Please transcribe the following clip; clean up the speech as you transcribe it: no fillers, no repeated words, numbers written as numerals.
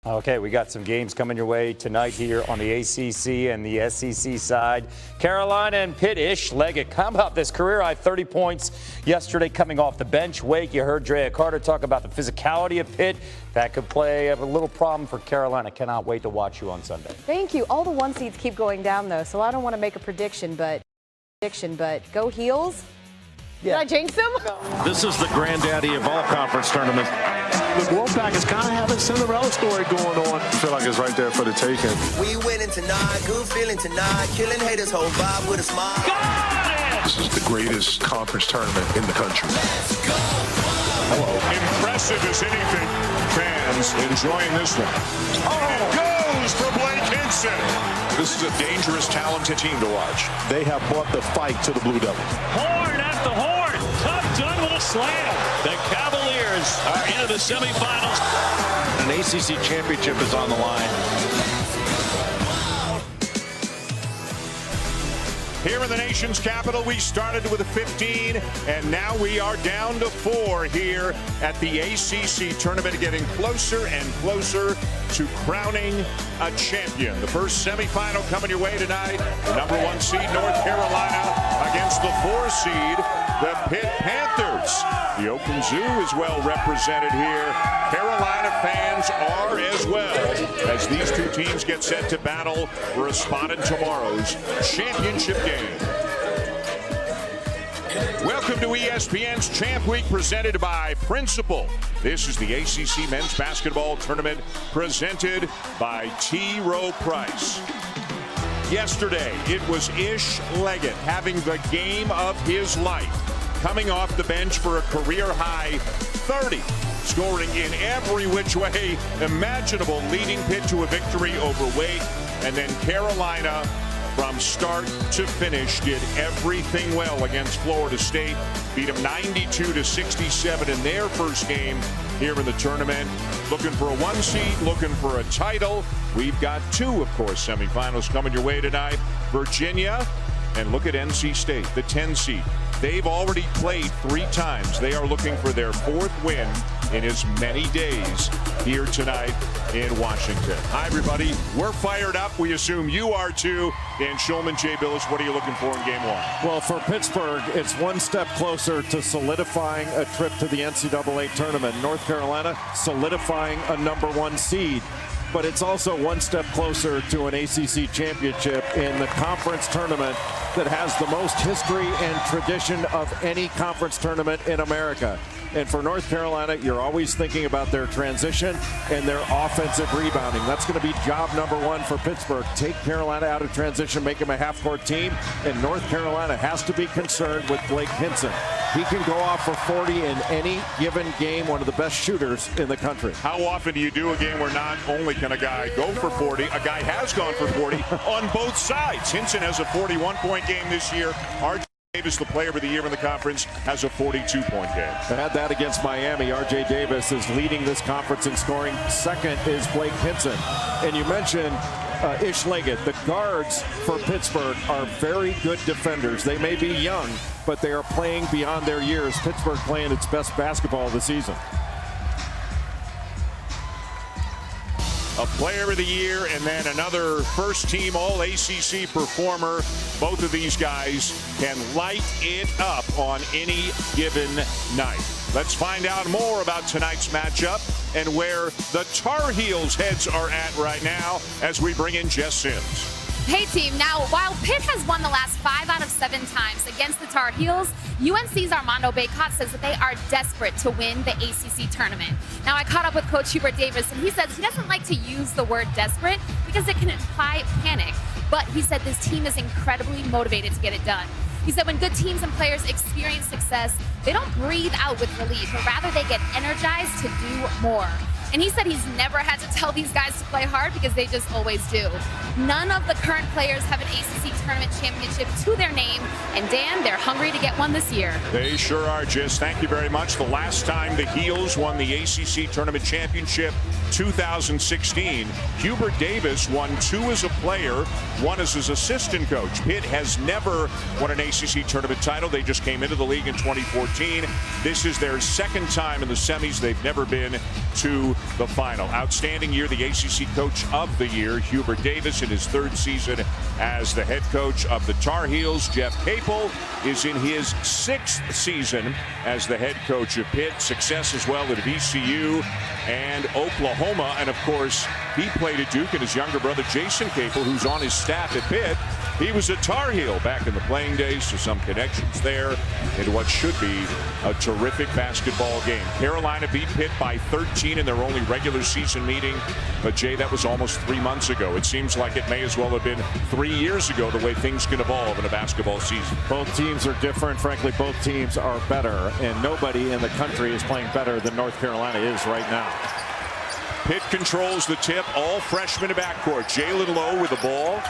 Okay, we got some games coming your way tonight here on the ACC and the SEC side. Carolina and Pitt. Ish Leggett, how about this career-high 30 points yesterday coming off the bench. Wake, you heard Drea Carter talk about the physicality of Pitt. That could play a little problem for Carolina. Cannot wait to watch you on Sunday. Thank you. All the one seeds keep going down, though, so I don't want to make a prediction, but go Heels. Yeah. Did I jinx them? This is the granddaddy of all conference tournaments. The Wolfpack is kind of having a Cinderella story going on. I feel like it's right there for the taking. We winning tonight, good feeling tonight, killing haters, whole vibe with a smile. This is the greatest conference tournament in the country. Let's go. Impressive as anything. Fans enjoying this one. Oh, goes for Blake Hinson. This is a dangerous, talented team to watch. They have brought the fight to the Blue Devils. Horn at the horn. Tough done with a slam. The Cavaliers are into the semifinals. An ACC championship is on the line. Here in the nation's capital, we started with a 15, and now we are down to 4 here at the ACC tournament, getting closer and closer to crowning a champion. The first semifinal coming your way tonight. The number 1 seed, North Carolina, against the 4 seed, the Pitt Panthers. The Oakland Zoo is well represented here. Carolina fans are as well, as these two teams get set to battle for a spot in tomorrow's championship game. Welcome to ESPN's Champ Week, presented by Principal. This is the ACC Men's Basketball Tournament, presented by T. Rowe Price. Yesterday, it was Ish Leggett having the game of his life, coming off the bench for a career-high 30, scoring in every which way imaginable, leading Pitt to a victory over Wake. And then Carolina, from start to finish, did everything well against Florida State, beat them 92-67 in their first game here in the tournament. Looking for a 1 seed, looking for a title. We've got 2, of course, semifinals coming your way tonight. Virginia, and look at NC State, the 10 seed. They've already played 3 times. They are looking for their 4th win in as many days here tonight in Washington. Hi, everybody. We're fired up. We assume you are too. Dan Schulman, Jay Billis, what are you looking for in game 1? Well, for Pittsburgh, it's one step closer to solidifying a trip to the NCAA tournament. North Carolina solidifying a number 1 seed. But it's also one step closer to an ACC championship in the conference tournament that has the most history and tradition of any conference tournament in America. And for North Carolina, you're always thinking about their transition and their offensive rebounding. That's going to be job number 1 for Pittsburgh. Take Carolina out of transition, make them a half-court team, and North Carolina has to be concerned with Blake Hinson. He can go off for 40 in any given game, one of the best shooters in the country. How often do you do a game where not only can a guy go for 40, a guy has gone for 40 on both sides? Hinson has a 41-point game this year. R.J. Davis, the player of the year in the conference, has a 42-point game. I had that against Miami. R.J. Davis is leading this conference in scoring. Second is Blake Hinson. And you mentioned Ish Leggett. The guards for Pittsburgh are very good defenders. They may be young, but they are playing beyond their years. Pittsburgh playing its best basketball of the season. A player of the year and then another first-team All-ACC performer. Both of these guys can light it up on any given night. Let's find out more about tonight's matchup and where the Tar Heels' heads are at right now as we bring in Jess Sims. Hey team, now while Pitt has won the last 5 out of 7 times against the Tar Heels, UNC's Armando Bacot says that they are desperate to win the ACC tournament. Now I caught up with Coach Hubert Davis and he says he doesn't like to use the word desperate because it can imply panic, but he said this team is incredibly motivated to get it done. He said when good teams and players experience success, they don't breathe out with relief, but rather they get energized to do more. And he said he's never had to tell these guys to play hard because they just always do. None of the current players have an ACC tournament championship to their name. And Dan, they're hungry to get one this year. They sure are, Jess. Thank you very much. The last time the Heels won the ACC tournament championship, 2016, Hubert Davis won 2 as a player, 1 as his assistant coach. Pitt has never won an ACC tournament title. They just came into the league in 2014. This is their 2nd time in the semis. They've never been to the final. Outstanding year, the ACC Coach of the Year, Hubert Davis, in his 3rd season as the head coach of the Tar Heels. Jeff Capel is in his 6th season as the head coach of Pitt. Success as well at VCU and Oklahoma. And of course, he played at Duke, and his younger brother Jason Capel, who's on his staff at Pitt, he was a Tar Heel back in the playing days, so some connections there into what should be a terrific basketball game. Carolina beat Pitt by 13 in their only regular season meeting. But, Jay, that was almost 3 months ago. It seems like it may as well have been 3 years ago, the way things can evolve in a basketball season. Both teams are different. Frankly, both teams are better, and nobody in the country is playing better than North Carolina is right now. Pitt controls the tip. All freshmen in backcourt. Jalen Lowe with the ball.